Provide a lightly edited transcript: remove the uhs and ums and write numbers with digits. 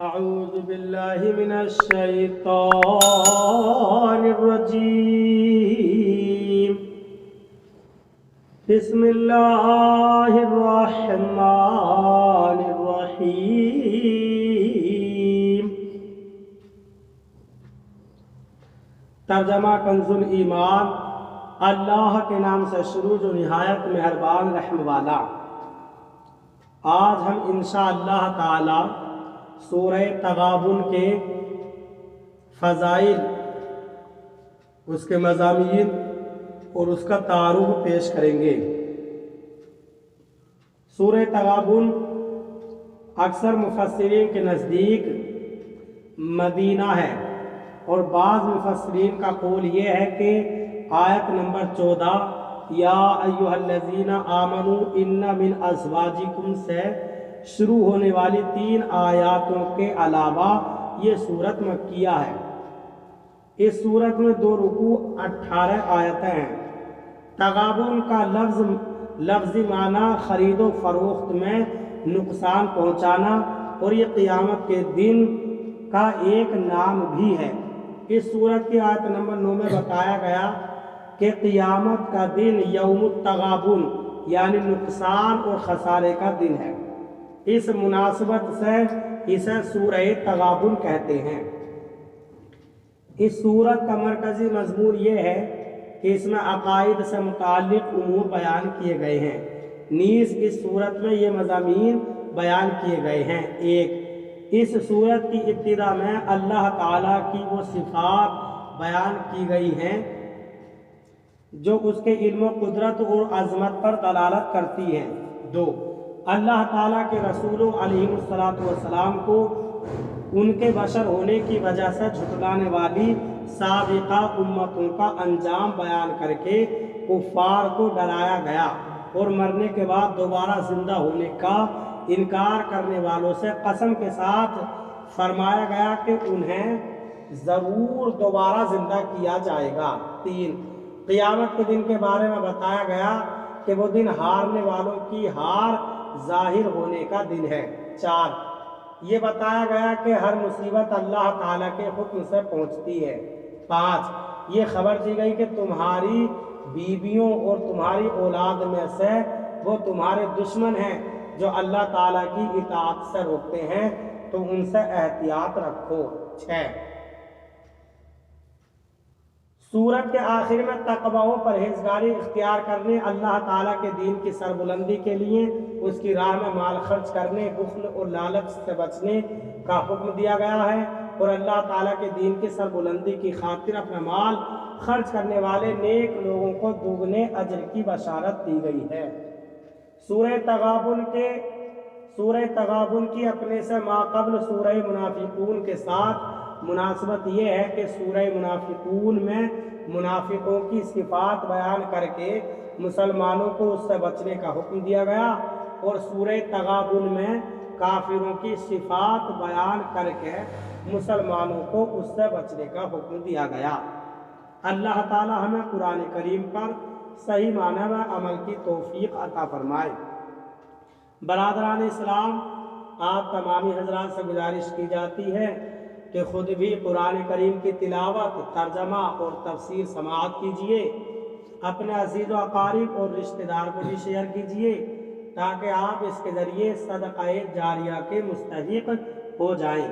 أعوذ بالله من الشيطان الرجيم. بسم الله الرحمن الرحيم. ترجمہ کنزُ الایمان. اللہ کے نام سے شروع جو نہایت مہربان رحم والا. آج ہم انشاءاللہ تعالی سورہ تغابن کے فضائل، اس کے مضامین اور اس کا تعارف پیش کریں گے. سورہ تغابن اکثر مفسرین کے نزدیک مدینہ ہے، اور بعض مفسرین کا قول یہ ہے کہ آیت نمبر 14 یا ایھا الذین آمنوا ان من ازواجکم سے شروع ہونے والی 3 آیاتوں کے علاوہ یہ سورت مکیہ ہے. اس سورت میں 2 رکوع 18 آیتیں ہیں. تغابن کا لفظی معنی خرید و فروخت میں نقصان پہنچانا، اور یہ قیامت کے دن کا ایک نام بھی ہے. اس سورت کی آیت نمبر 9 میں بتایا گیا کہ قیامت کا دن یوم التغابن یعنی نقصان اور خسارے کا دن ہے. اس مناسبت سے اسے سورہ تغابن کہتے ہیں. اس سورت کا مرکزی مضمون یہ ہے کہ اس میں عقائد سے متعلق امور بیان کیے گئے ہیں. نیز اس سورت میں یہ مضامین بیان کیے گئے ہیں. 1. اس سورت کی ابتدا میں اللہ تعالیٰ کی وہ صفات بیان کی گئی ہیں جو اس کے علم و قدرت اور عظمت پر دلالت کرتی ہیں. 2. اللہ تعالیٰ کے رسولوں علیہ السلام کو ان کے بشر ہونے کی وجہ سے جھٹلانے والی سابقہ امتوں کا انجام بیان کر کے کفار کو ڈرایا گیا، اور مرنے کے بعد دوبارہ زندہ ہونے کا انکار کرنے والوں سے قسم کے ساتھ فرمایا گیا کہ انہیں ضرور دوبارہ زندہ کیا جائے گا. 3. قیامت کے دن کے بارے میں بتایا گیا کہ وہ دن ہارنے والوں کی ہار ظاہر ہونے کا دن ہے. 4. یہ بتایا گیا کہ ہر مصیبت اللہ تعالیٰ کے حکم سے پہنچتی ہے. 5. یہ خبر دی گئی کہ تمہاری بیویوں اور تمہاری اولاد میں سے وہ تمہارے دشمن ہیں جو اللہ تعالیٰ کی اطاعت سے روکتے ہیں، تو ان سے احتیاط رکھو. 6. سورت کے آخر میں تقوی و پرہیزگاری اختیار کرنے، اللہ تعالیٰ کے دین کی سربلندی کے لیے اس کی راہ میں مال خرچ کرنے، بخل اور لالچ سے بچنے کا حکم دیا گیا ہے، اور اللہ تعالیٰ کے دین کی سربلندی کی خاطر اپنا مال خرچ کرنے والے نیک لوگوں کو دوگنے اجر کی بشارت دی گئی ہے. سورہ تغابن کی اپنے سے ماقبل سورہ منافقون کے ساتھ مناسبت یہ ہے کہ سورہ منافقون میں منافقوں کی صفات بیان کر کے مسلمانوں کو اس سے بچنے کا حکم دیا گیا، اور سورہ تغابن میں کافروں کی صفات بیان کر کے مسلمانوں کو اس سے بچنے کا حکم دیا گیا. اللہ تعالی ہمیں قرآن کریم پر صحیح معنی میں عمل کی توفیق عطا فرمائے. برادران اسلام، آپ تمامی حضرات سے گزارش کی جاتی ہے کہ خود بھی قرآن کریم کی تلاوت، ترجمہ اور تفسیر سماعت کیجیے. اپنے عزیز و اقارب اور رشتہ دار کو بھی شیئر کیجیے تاکہ آپ اس کے ذریعے صدقہ جاریہ کے مستحق ہو جائیں.